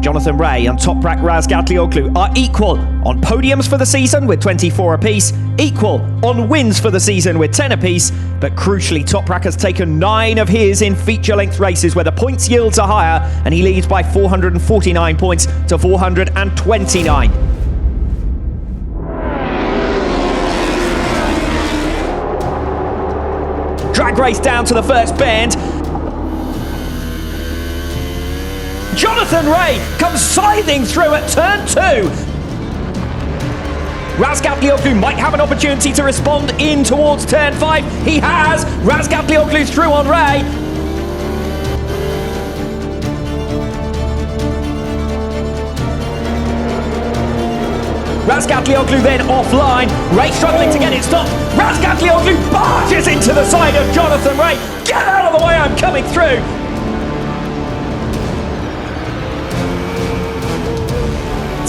Jonathan Rea and Toprak Razgatlioglu are equal on podiums for the season with 24 apiece, equal on wins for the season with 10 apiece, but crucially Toprak has taken 9 of his in feature-length races where the points yields are higher, and he leads by 449 points to 429. Drag race down to the first bend. Jonathan Rea comes scything through at turn 2. Razgatlioglu might have an opportunity to respond in towards turn 5. He has. Razgatlioglu through on Rea. Razgatlioglu then offline. Rea struggling to get it stopped. Razgatlioglu barges into the side of Jonathan Rea. Get out of the way, I'm coming through.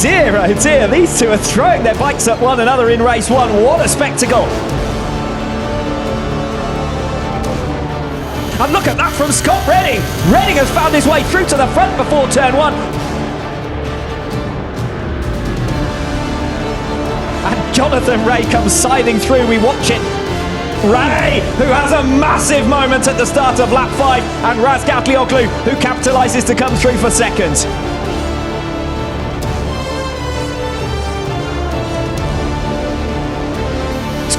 Dear, oh dear, these two are throwing their bikes at one another in race 1. What a spectacle. And look at that from Scott Redding. Redding has found his way through to the front before turn 1. And Jonathan Rea comes scything through, we watch it. Rea, who has a massive moment at the start of lap 5, and Razgatlioglu, who capitalises to come through for second.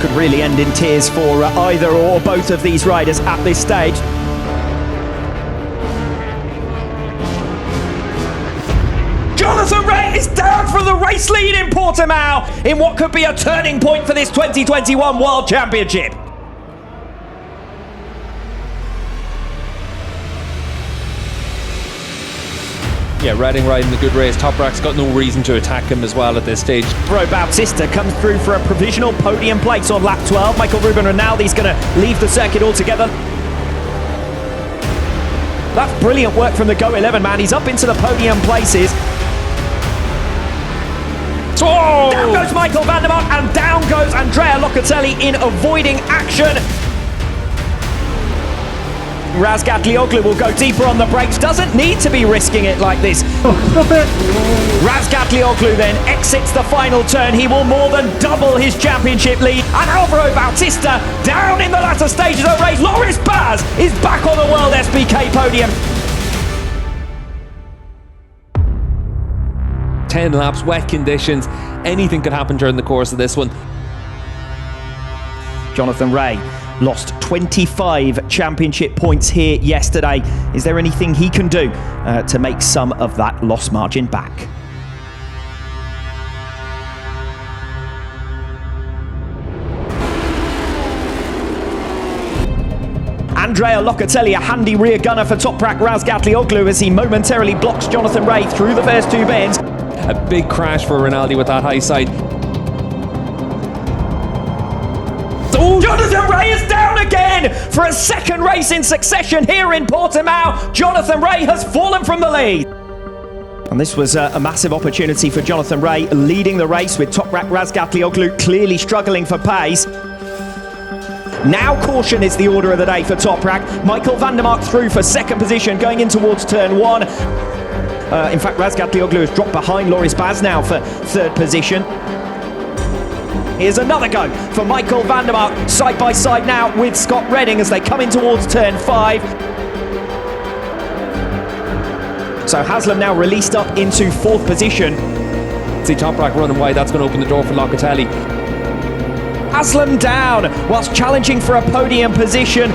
Could really end in tears for either or both of these riders at this stage. Jonathan Rea is down for the race lead in Portimao in what could be a turning point for this 2021 World Championship. Yeah, Redding riding a good race. Toprak's got no reason to attack him as well at this stage. Bro Bautista comes through for a provisional podium place on lap 12. Michael Ruben Rinaldi's going to leave the circuit altogether. That's brilliant work from the Go 11 man. He's up into the podium places. Oh! Down goes Michael van der Mark, and down goes Andrea Locatelli in avoiding action. Razgatlioglu will go deeper on the brakes, doesn't need to be risking it like this. Stop it! Razgatlioglu then exits the final turn. He will more than double his championship lead. And Alvaro Bautista down in the latter stages of the race. Loris Baz is back on the WorldSBK podium. 10 laps, wet conditions, anything could happen during the course of this one. Jonathan Rea lost 25 championship points here yesterday. Is there anything he can do to make some of that loss margin back? Andrea Locatelli, a handy rear gunner for Toprak Razgatlioglu as he momentarily blocks Jonathan Rea through the first 2 bends. A big crash for Rinaldi with that high side. Oh, Jonathan Rea is down again for a second race in succession here in Portimao. Jonathan Rea has fallen from the lead. And this was a massive opportunity for Jonathan Rea, leading the race with Toprak Razgatlioglu clearly struggling for pace. Now caution is the order of the day for Toprak. Michael van der Mark through for second position going in towards turn 1. In fact, Razgatlioglu has dropped behind Loris Baz now for third position. Here's another go for Michael van der Mark, side by side now with Scott Redding as they come in towards turn 5. So Haslam now released up into 4th position. See Toprak running wide, that's going to open the door for Locatelli. Haslam down whilst challenging for a podium position.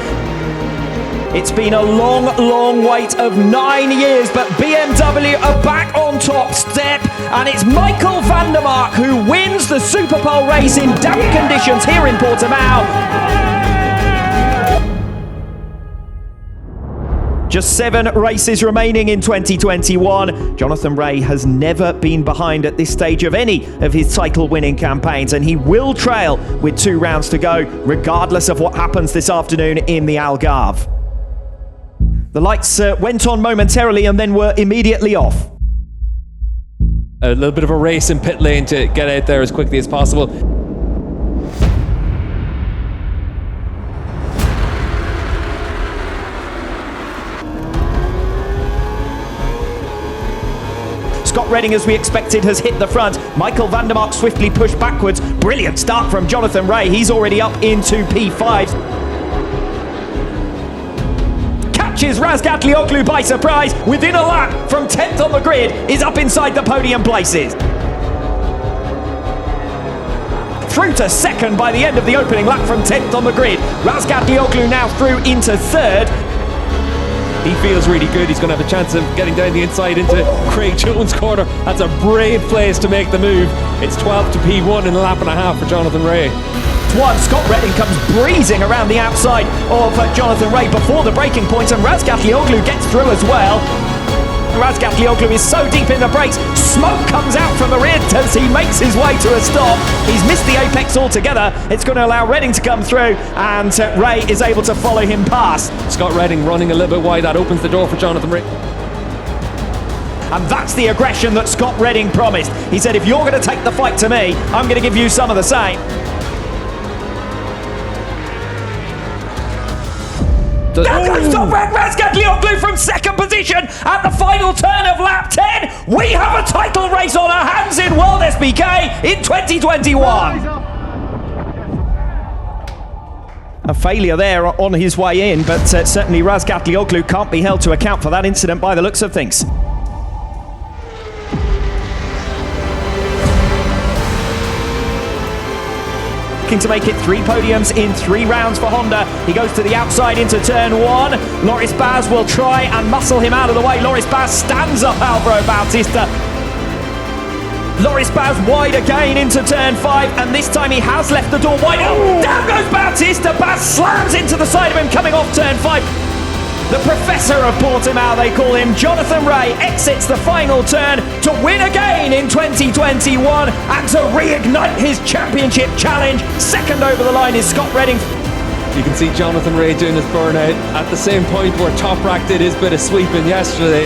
It's been a long, long wait of 9 years, but BMW are back on top step, and it's Michael van der Mark who wins the Superpole race in damp conditions here in Portimao. Just 7 races remaining in 2021. Jonathan Rea has never been behind at this stage of any of his title-winning campaigns, and he will trail with 2 rounds to go, regardless of what happens this afternoon in the Algarve. The lights went on momentarily and then were immediately off. A little bit of a race in pit lane to get out there as quickly as possible. Scott Redding, as we expected, has hit the front. Michael Vandermark swiftly pushed backwards. Brilliant start from Jonathan Ray. He's already up into P5s. Catches Razgat Lioglu by surprise. Within a lap from 10th on the grid, is up inside the podium places. Through to second by the end of the opening lap from 10th on the grid. Razgat Lioglu now through into 3rd. He feels really good. He's going to have a chance of getting down the inside into Craig Jones' corner. That's a brave place to make the move. It's 12 to P1 in a lap and a half for Jonathan Ray. Scott Redding comes breezing around the outside of Jonathan Ray before the braking points, and Razgat Lioglu gets through as well. Razgat Lioglu is so deep in the brakes, smoke comes out from the rear as he makes his way to a stop. He's missed the apex altogether. It's going to allow Redding to come through, and Ray is able to follow him past. Scott Redding running a little bit wide. That opens the door for Jonathan Ray. And that's the aggression that Scott Redding promised. He said, if you're going to take the fight to me, I'm going to give you some of the same. Now goes Razgat Lioglu from second position at the final turn of lap 10. We have a title race on our hands in WorldSBK in 2021. A failure there on his way in, but certainly Razgat Lioglu can't be held to account for that incident by the looks of things. Looking to make it 3 podiums in 3 rounds for Honda. He goes to the outside into turn 1. Loris Baz will try and muscle him out of the way. Loris Baz stands up Alvaro Bautista. Loris Baz wide again into turn 5, and this time he has left the door wide. Oh, down goes Bautista. Baz slams into the side of him coming off turn 5. The Professor of Portimao, they call him, Jonathan Ray, exits the final turn to win again in 2021 and to reignite his championship challenge. Second over the line is Scott Redding. You can see Jonathan Ray doing his burnout at the same point where Toprak did his bit of sweeping yesterday.